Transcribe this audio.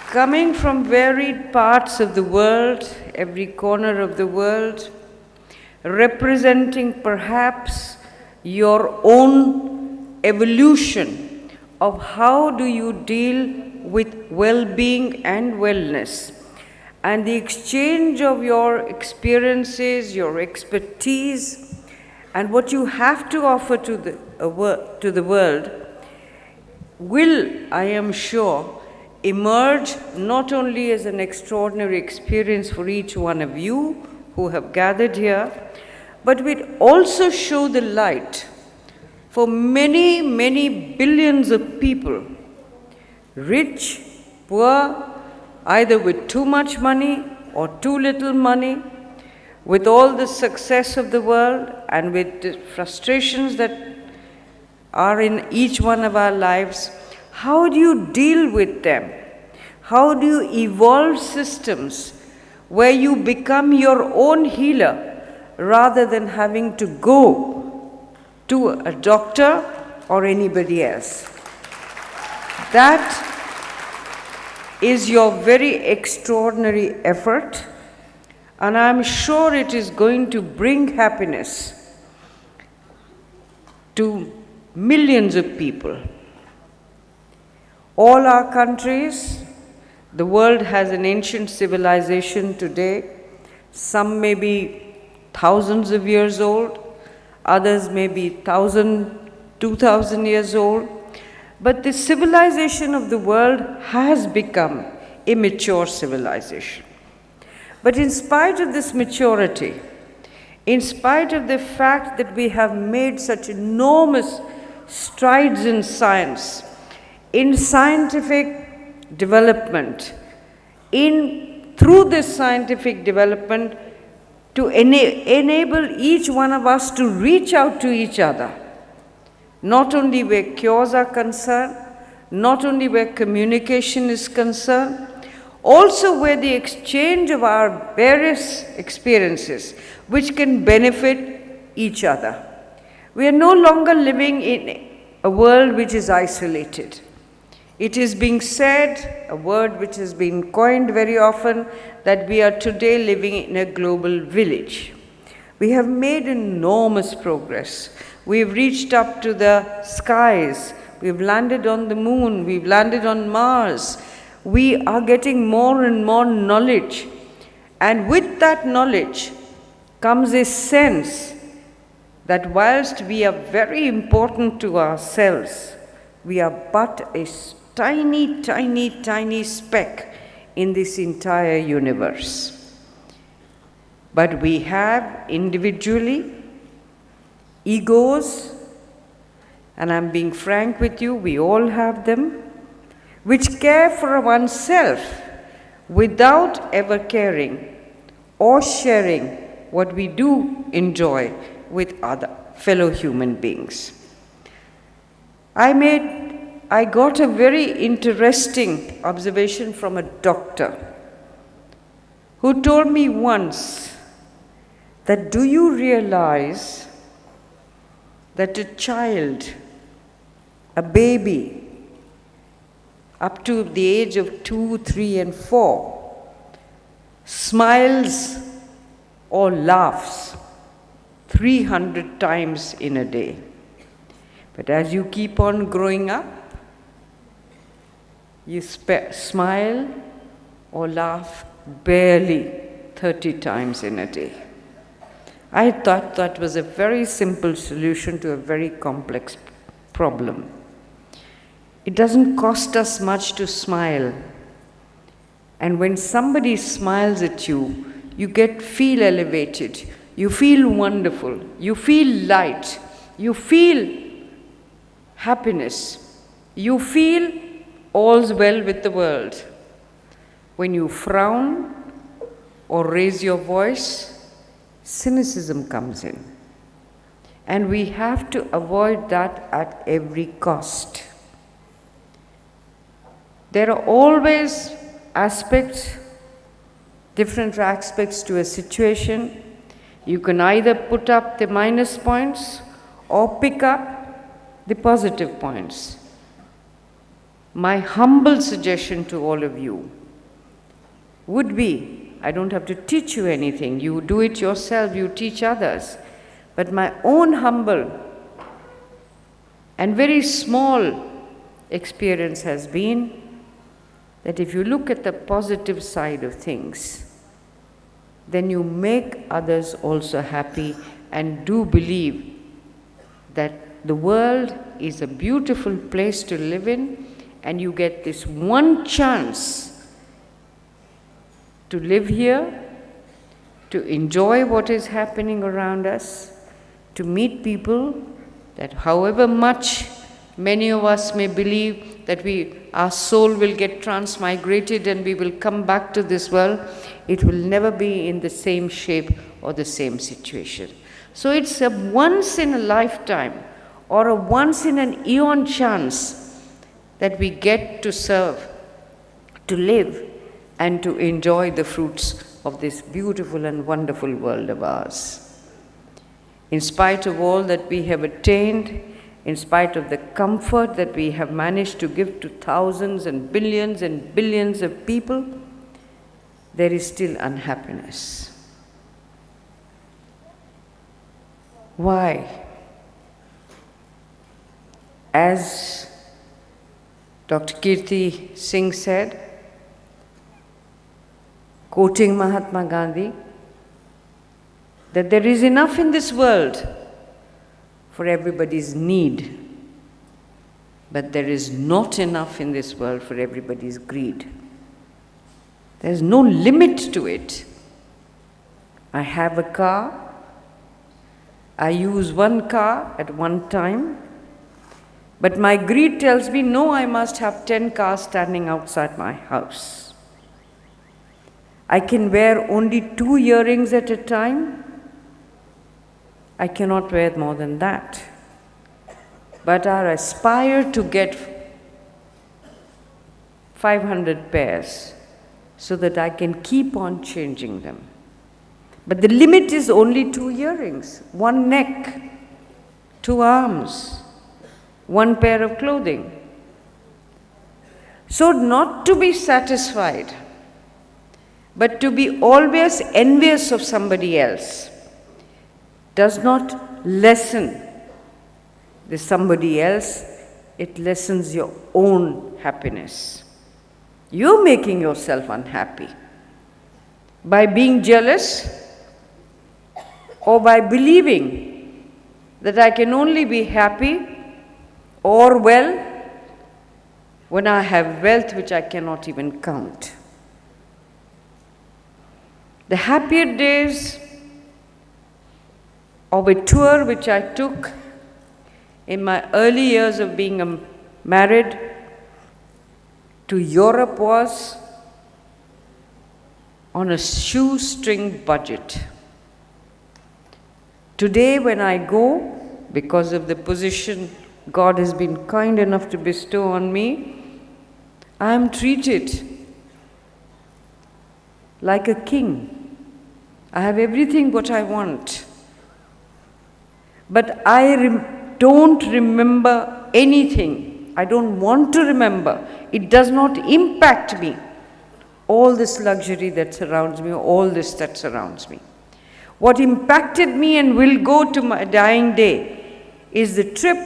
coming from varied parts of the world, every corner of the world, representing perhaps your own evolution of how do you deal with well-being and wellness, and the exchange of your experiences, your expertise, and what you have to offer to the world will, I am sure, emerge not only as an extraordinary experience for each one of you who have gathered here, but will also show the light for many, many billions of people, rich, poor, either with too much money or too little money, with all the success of the world and with the frustrations that are in each one of our lives. How do you deal with them? How do you evolve systems where you become your own healer rather than having to go to a doctor or anybody else? That is your very extraordinary effort, and I'm sure it is going to bring happiness to millions of people. All our countries, the world has an ancient civilization today. Some may be thousands of years old, others may be 1,000, 2,000 years old. But the civilization of the world has become a mature civilization. But in spite of this maturity, in spite of the fact that we have made such enormous strides in science, in scientific development, through this scientific development, to enable each one of us to reach out to each other, not only where cures are concerned, not only where communication is concerned, also where the exchange of our various experiences which can benefit each other. We are no longer living in a world which is isolated. It is being said, a word which has been coined very often, that we are today living in a global village. We have made enormous progress. We've reached up to the skies. We've landed on the moon. We've landed on Mars. We are getting more and more knowledge. And with that knowledge comes a sense that whilst we are very important to ourselves, we are but a tiny, tiny, tiny speck in this entire universe. But we have individually egos, and I'm being frank with you, we all have them, which care for oneself without ever caring or sharing what we do enjoy with other fellow human beings. I got a very interesting observation from a doctor who told me once that, do you realize that a child, a baby, up to the age of 2, 3, and 4, smiles or laughs 300 times in a day. But as you keep on growing up, you smile or laugh barely 30 times in a day. I thought that was a very simple solution to a very complex problem. It doesn't cost us much to smile. And when somebody smiles at you, you feel elevated, you feel wonderful, you feel light, you feel happiness, you feel all's well with the world. When you frown or raise your voice, cynicism comes in. And we have to avoid that at every cost. There are always different aspects to a situation. You can either put up the minus points or pick up the positive points. My humble suggestion to all of you would be, I don't have to teach you anything, you do it yourself, you teach others. But my own humble and very small experience has been that if you look at the positive side of things, then you make others also happy and do believe that the world is a beautiful place to live in, and you get this one chance to live here, to enjoy what is happening around us, to meet people that however much many of us may believe that our soul will get transmigrated and we will come back to this world, it will never be in the same shape or the same situation. So it's a once in a lifetime or a once in an eon chance that we get to serve, to live, and to enjoy the fruits of this beautiful and wonderful world of ours. In spite of all that we have attained, in spite of the comfort that we have managed to give to thousands and billions of people, there is still unhappiness. Why? As Dr. Kirti Singh said, quoting Mahatma Gandhi, that there is enough in this world for everybody's need, but there is not enough in this world for everybody's greed. There is no limit to it. I have a car, I use one car at one time, but my greed tells me, no, I must have 10 cars standing outside my house. I can wear only 2 earrings at a time. I cannot wear more than that. But I aspire to get 500 pairs so that I can keep on changing them. But the limit is only 2 earrings, 1 neck, 2 arms, 1 pair of clothing. So not to be satisfied, but to be always envious of somebody else does not lessen the somebody else, it lessens your own happiness. You're making yourself unhappy by being jealous or by believing that I can only be happy or well when I have wealth which I cannot even count. The happier days of a tour which I took in my early years of being married to Europe was on a shoestring budget. Today when I go, because of the position God has been kind enough to bestow on me, I am treated like a king. I have everything what I want. But I don't remember anything. I don't want to remember. It does not impact me. All this luxury that surrounds me, all this that surrounds me. What impacted me and will go to my dying day is the trip